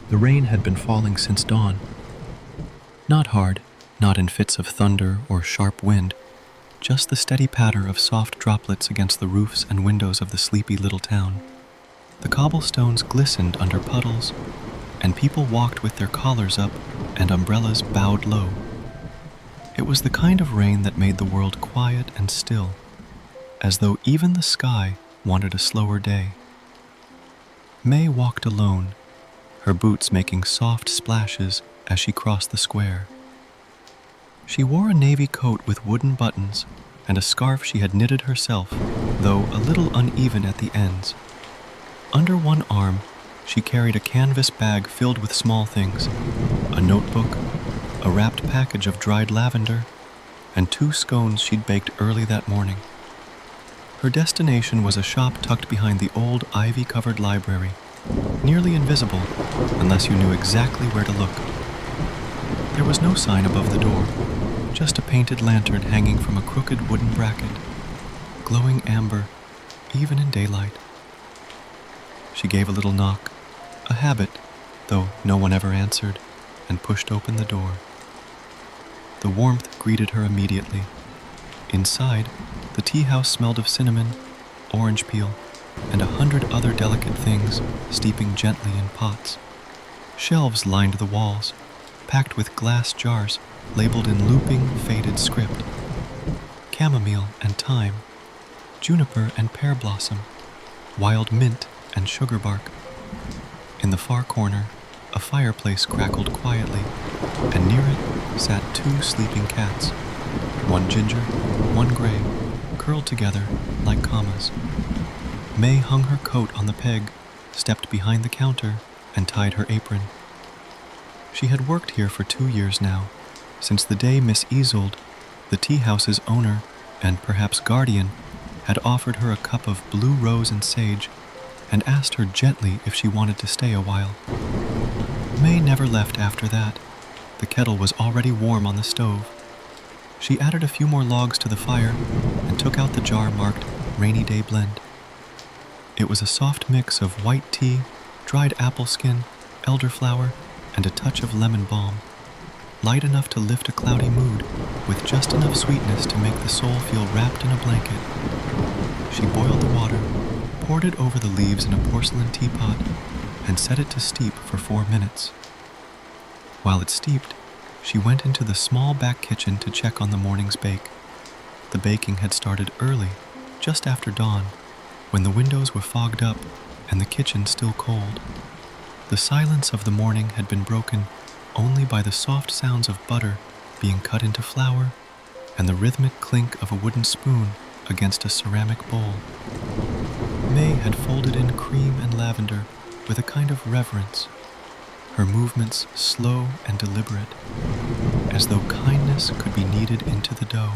The rain had been falling since dawn. Not hard, not in fits of thunder or sharp wind, just the steady patter of soft droplets against the roofs and windows of the sleepy little town. The cobblestones glistened under puddles, and people walked with their collars up and umbrellas bowed low. It was the kind of rain that made the world quiet and still, as though even the sky wanted a slower day. May walked alone, her boots making soft splashes as she crossed the square. She wore a navy coat with wooden buttons and a scarf she had knitted herself, though a little uneven at the ends. Under one arm, she carried a canvas bag filled with small things, a notebook, a wrapped package of dried lavender, and 2 scones she'd baked early that morning. Her destination was a shop tucked behind the old ivy-covered library, nearly invisible unless you knew exactly where to look. There was no sign above the door, just a painted lantern hanging from a crooked wooden bracket, glowing amber even in daylight. She gave a little knock, a habit, though no one ever answered, and pushed open the door. The warmth greeted her immediately. Inside, the teahouse smelled of cinnamon, orange peel, and 100 other delicate things steeping gently in pots. Shelves lined the walls, packed with glass jars labeled in looping, faded script. Chamomile and thyme, juniper and pear blossom, wild mint and sugar bark. In the far corner, a fireplace crackled quietly, and near it sat 2 sleeping cats, one ginger, one gray, curled together like commas. May hung her coat on the peg, stepped behind the counter, and tied her apron. She had worked here for 2 years now, since the day Miss Isolde, the teahouse's owner and perhaps guardian, had offered her a cup of blue rose and sage and asked her gently if she wanted to stay a while. May never left after that. The kettle was already warm on the stove. She added a few more logs to the fire and took out the jar marked Rainy Day Blend. It was a soft mix of white tea, dried apple skin, elderflower, and a touch of lemon balm, light enough to lift a cloudy mood, with just enough sweetness to make the soul feel wrapped in a blanket. She boiled the water, poured it over the leaves in a porcelain teapot, and set it to steep for 4 minutes. While it steeped, she went into the small back kitchen to check on the morning's bake. The baking had started early, just after dawn, when the windows were fogged up and the kitchen still cold. The silence of the morning had been broken only by the soft sounds of butter being cut into flour and the rhythmic clink of a wooden spoon against a ceramic bowl. May had folded in cream and lavender with a kind of reverence, her movements slow and deliberate, as though kindness could be kneaded into the dough.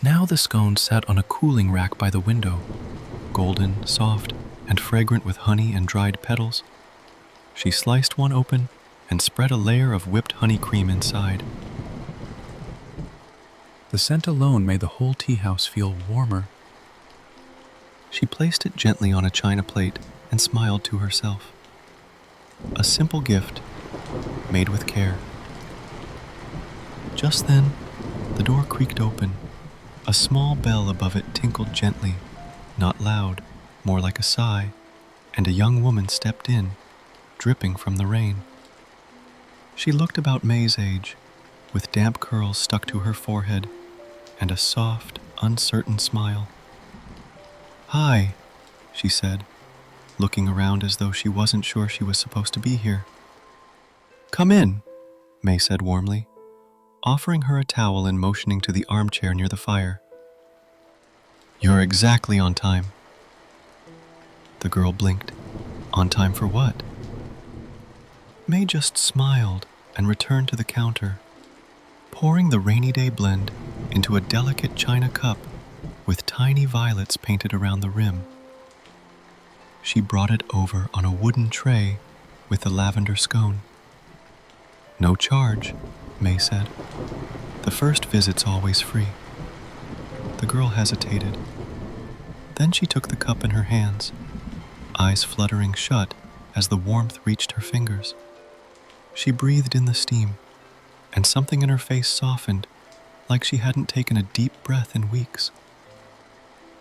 Now the scones sat on a cooling rack by the window, golden, soft, and fragrant with honey and dried petals. She sliced one open and spread a layer of whipped honey cream inside. The scent alone made the whole tea house feel warmer. She placed it gently on a china plate and smiled to herself. A simple gift, made with care. Just then, the door creaked open. A small bell above it tinkled gently, not loud, more like a sigh, and a young woman stepped in, dripping from the rain. She looked about May's age, with damp curls stuck to her forehead, and a soft, uncertain smile. "Hi," she said, looking around as though she wasn't sure she was supposed to be here. "Come in," May said warmly, offering her a towel and motioning to the armchair near the fire. "You're exactly on time." The girl blinked. On time for what? May just smiled and returned to the counter, pouring the rainy day blend into a delicate china cup with tiny violets painted around the rim. She brought it over on a wooden tray with the lavender scone. "No charge," May said. "The first visit's always free." The girl hesitated. Then she took the cup in her hands, eyes fluttering shut as the warmth reached her fingers. She breathed in the steam, and something in her face softened, like she hadn't taken a deep breath in weeks.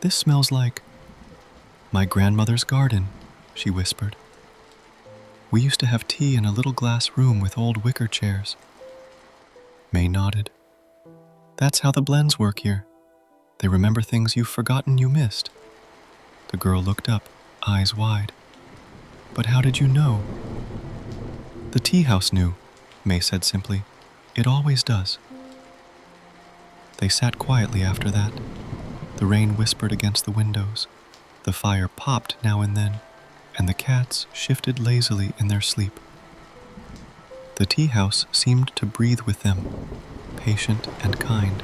"This smells like my grandmother's garden," she whispered. "We used to have tea in a little glass room with old wicker chairs." May nodded. "That's how the blends work here. They remember things you've forgotten you missed." The girl looked up, eyes wide. "But how did you know?" "The Teahouse knew," May said simply. "It always does." They sat quietly after that. The rain whispered against the windows. The fire popped now and then, and the cats shifted lazily in their sleep. The Teahouse seemed to breathe with them, patient and kind.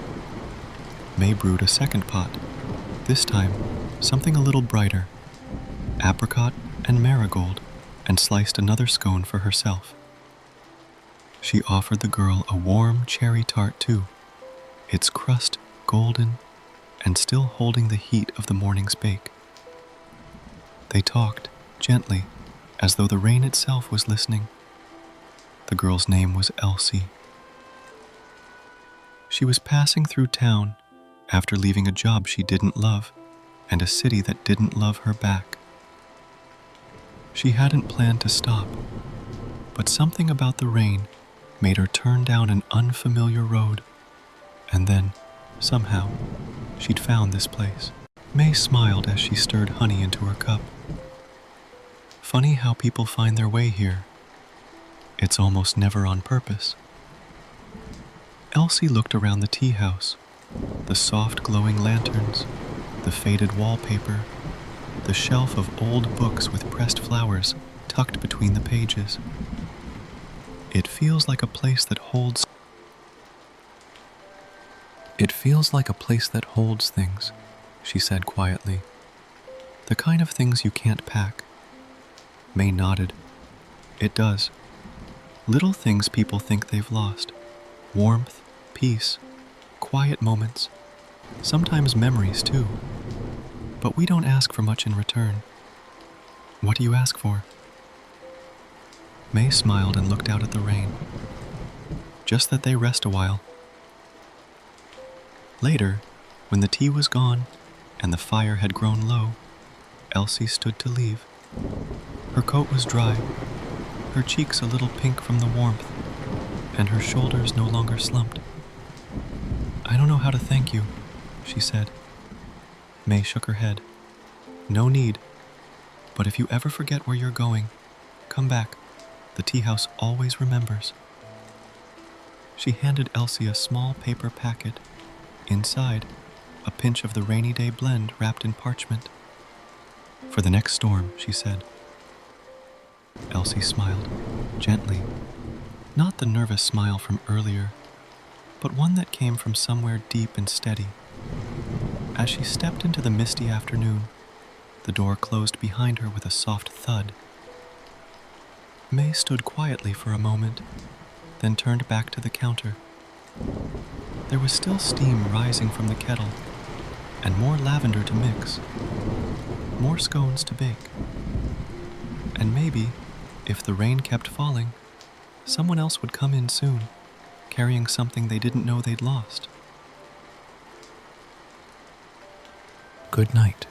May brewed a second pot, this time something a little brighter, apricot and marigold, and sliced another scone for herself. She offered the girl a warm cherry tart too, its crust golden and still holding the heat of the morning's bake. They talked, gently, as though the rain itself was listening. The girl's name was Elsie. She was passing through town after leaving a job she didn't love and a city that didn't love her back. She hadn't planned to stop, but something about the rain made her turn down an unfamiliar road, and then, somehow, she'd found this place. May smiled as she stirred honey into her cup. "Funny how people find their way here. It's almost never on purpose." Elsie looked around the tea house, the soft glowing lanterns, the faded wallpaper, the shelf of old books with pressed flowers tucked between the pages. It feels like a place that holds things," she said quietly. "The kind of things you can't pack." May nodded. "It does. Little things people think they've lost. Warmth, peace, quiet moments, sometimes memories too. But we don't ask for much in return." "What do you ask for?" May smiled and looked out at the rain. "Just that they rest a while." Later, when the tea was gone and the fire had grown low, Elsie stood to leave. Her coat was dry, her cheeks a little pink from the warmth, and her shoulders no longer slumped. "I don't know how to thank you," she said. May shook her head. "No need, but if you ever forget where you're going, come back. The tea house always remembers." She handed Elsie a small paper packet. Inside, a pinch of the rainy day blend wrapped in parchment. "For the next storm," she said. Elsie smiled, gently, not the nervous smile from earlier, but one that came from somewhere deep and steady. As she stepped into the misty afternoon, the door closed behind her with a soft thud. May stood quietly for a moment, then turned back to the counter. There was still steam rising from the kettle, and more lavender to mix, more scones to bake. And maybe, if the rain kept falling, someone else would come in soon, carrying something they didn't know they'd lost. Good night.